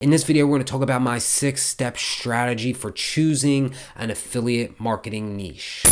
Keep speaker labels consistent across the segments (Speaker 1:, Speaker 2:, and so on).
Speaker 1: In this video, we're going to talk about my 6-step strategy for choosing an affiliate marketing niche.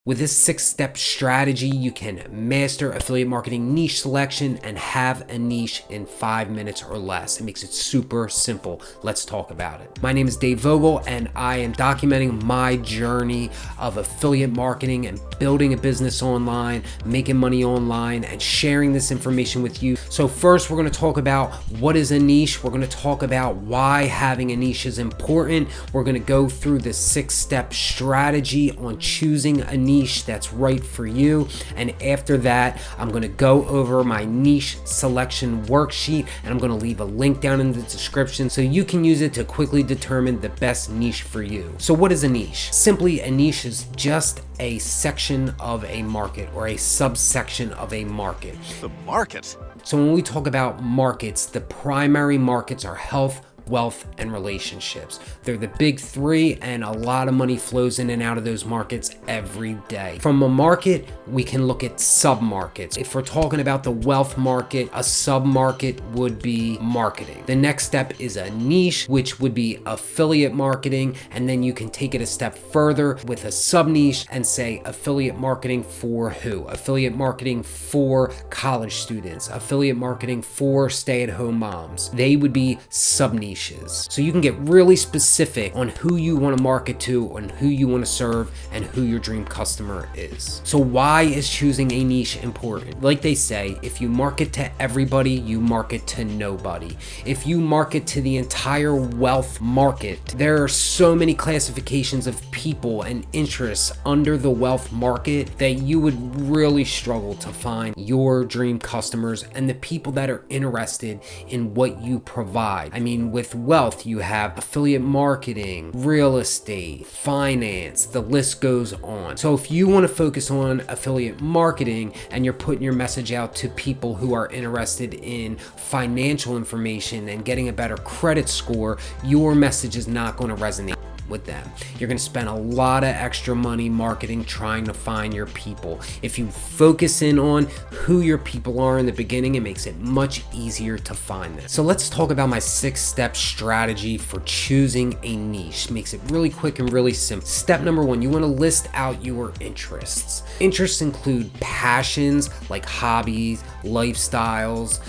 Speaker 1: With this 6-step strategy, you can master affiliate marketing niche selection and have a niche in 5 minutes or less. It makes it super simple. Let's talk about it. My name is Dave Vogel, and I am documenting my journey of affiliate marketing and building a business online, making money online, and sharing this information with you. So first, we're going to talk about what is a niche. We're going to talk about why having a niche is important. We're going to go through the 6-step strategy on choosing a niche that's right for you, and after that I'm going to go over my niche selection worksheet, and I'm going to leave a link down in the description so you can use it to quickly determine the best niche for you. So what is a niche? Simply, a niche is just a section of a market or a subsection of a market.
Speaker 2: The market?
Speaker 1: So when we talk about markets, the primary markets are health, wealth, and relationships. They're the big three, and a lot of money flows in and out of those markets every day. From a market, we can look at sub-markets. If we're talking about the wealth market, a sub-market would be marketing. The next step is a niche, which would be affiliate marketing, and then you can take it a step further with a sub-niche and say affiliate marketing for who? Affiliate marketing for college students, affiliate marketing for stay-at-home moms. They would be sub-niches. So you can get really specific on who you want to market to, on who you want to serve, and who your dream customer is. So why is choosing a niche important? Like they say, if you market to everybody, you market to nobody. If you market to the entire wealth market, there are so many classifications of people and interests under the wealth market that you would really struggle to find your dream customers and the people that are interested in what you provide. I mean, with wealth, you have affiliate marketing, real estate, finance, the list goes on. So if you want to focus on affiliate marketing and you're putting your message out to people who are interested in financial information and getting a better credit score, your message is not going to resonate with them. You're going to spend a lot of extra money marketing trying to find your people. If you focus in on who your people are in the beginning, it makes it much easier to find them. So let's talk about my 6-step strategy for choosing a niche. Makes it really quick and really simple. Step number 1, you want to list out your interests. Interests include passions like hobbies, lifestyles,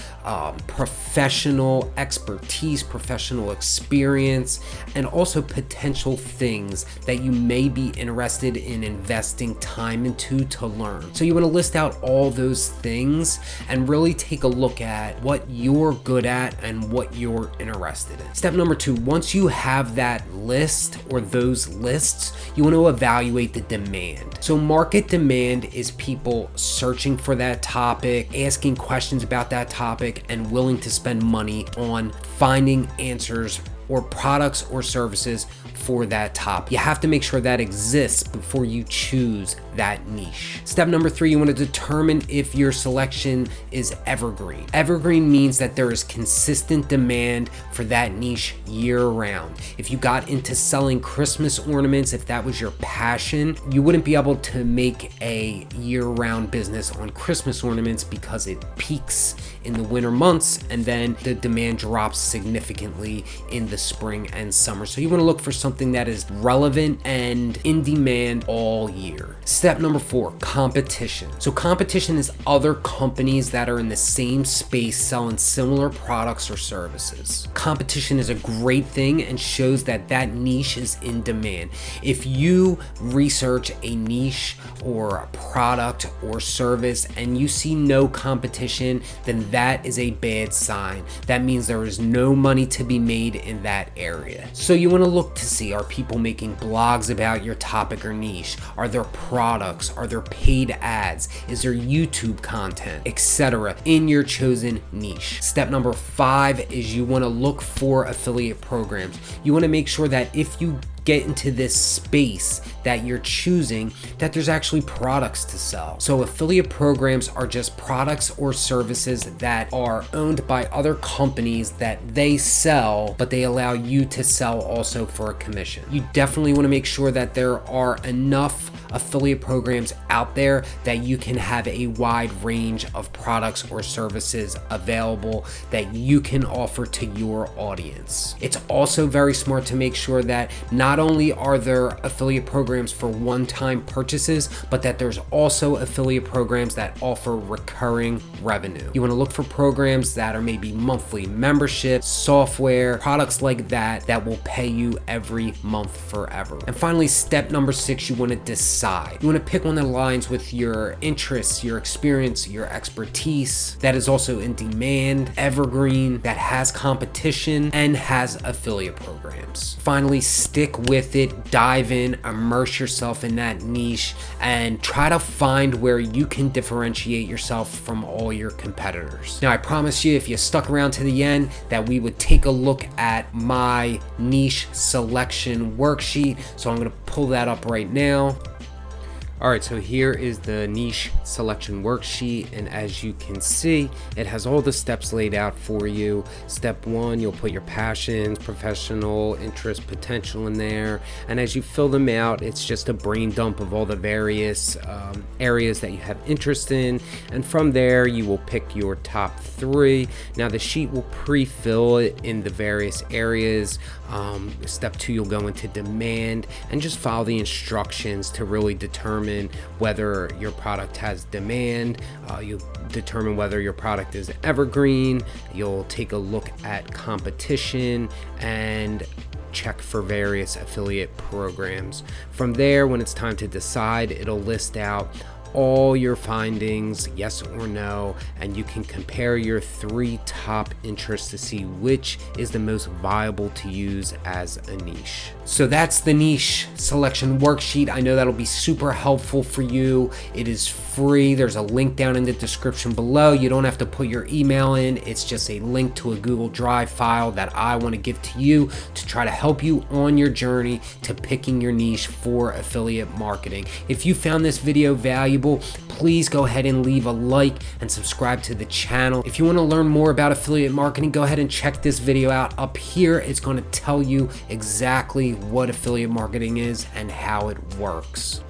Speaker 1: professional expertise, professional experience, and also potential things that you may be interested in investing time into to learn. So you want to list out all those things and really take a look at what you're good at and what you're interested in. Step number 2, once you have that list or those lists, you want to evaluate the demand. So market demand is people searching for that topic, asking questions about that topic, and willing to spend money on finding answers or products or services for that topic. You have to make sure that exists before you choose that niche. Step number 3, you want to determine if your selection is evergreen. Evergreen means that there is consistent demand for that niche year round. If you got into selling Christmas ornaments, if that was your passion, you wouldn't be able to make a year-round business on Christmas ornaments because it peaks in the winter months and then the demand drops significantly in the spring and summer. So you want to look for something that is relevant and in demand all year. Step number 4, competition. So competition is other companies that are in the same space selling similar products or services. Competition is a great thing and shows that that niche is in demand. If you research a niche or a product or service and you see no competition, then that is a bad sign. That means there is no money to be made in that area. So you want to look to see, are people making blogs about your topic or niche? Are there products? Are there paid ads? Is there YouTube content, etc. in your chosen niche? Step number 5 is you want to look for affiliate programs. You want to make sure that if you get into this space that you're choosing, that there's actually products to sell. So affiliate programs are just products or services that are owned by other companies that they sell, but they allow you to sell also for a commission. You definitely want to make sure that there are enough affiliate programs out there that you can have a wide range of products or services available that you can offer to your audience. It's also very smart to make sure that not only are there affiliate programs for one-time purchases, but that there's also affiliate programs that offer recurring revenue. You want to look for programs that are maybe monthly membership, software, products like that will pay you every month forever. And finally, step number 6, you want to decide. You want to pick one that aligns with your interests, your experience, your expertise, that is also in demand, evergreen, that has competition, and has affiliate programs. Finally, stick with it, dive in, immerse yourself in that niche, and try to find where you can differentiate yourself from all your competitors. Now, I promise you, if you stuck around to the end, that we would take a look at my niche selection worksheet. So I'm going to pull that up right now. All right, so here is the niche selection worksheet, and as you can see, it has all the steps laid out for you. Step 1, you'll put your passions, professional, interest, potential in there, and as you fill them out, it's just a brain dump of all the various areas that you have interest in, and from there, you will pick your top 3. Now, the sheet will pre-fill it in the various areas. Step 2, you'll go into demand and just follow the instructions to really determine whether your product has demand. You'll determine whether your product is evergreen. You'll take a look at competition and check for various affiliate programs. From there, when it's time to decide, it'll list out all your findings, yes or no, and you can compare your 3 top interests to see which is the most viable to use as a niche. So that's the niche selection worksheet. I know that'll be super helpful for you. It is free. There's a link down in the description below. You don't have to put your email in. It's just a link to a Google Drive file that I want to give to you to try to help you on your journey to picking your niche for affiliate marketing. If you found this video valuable, please go ahead and leave a like and subscribe to the channel. If you want to learn more about affiliate marketing, go ahead and check this video out. Up here, it's going to tell you exactly what affiliate marketing is and how it works.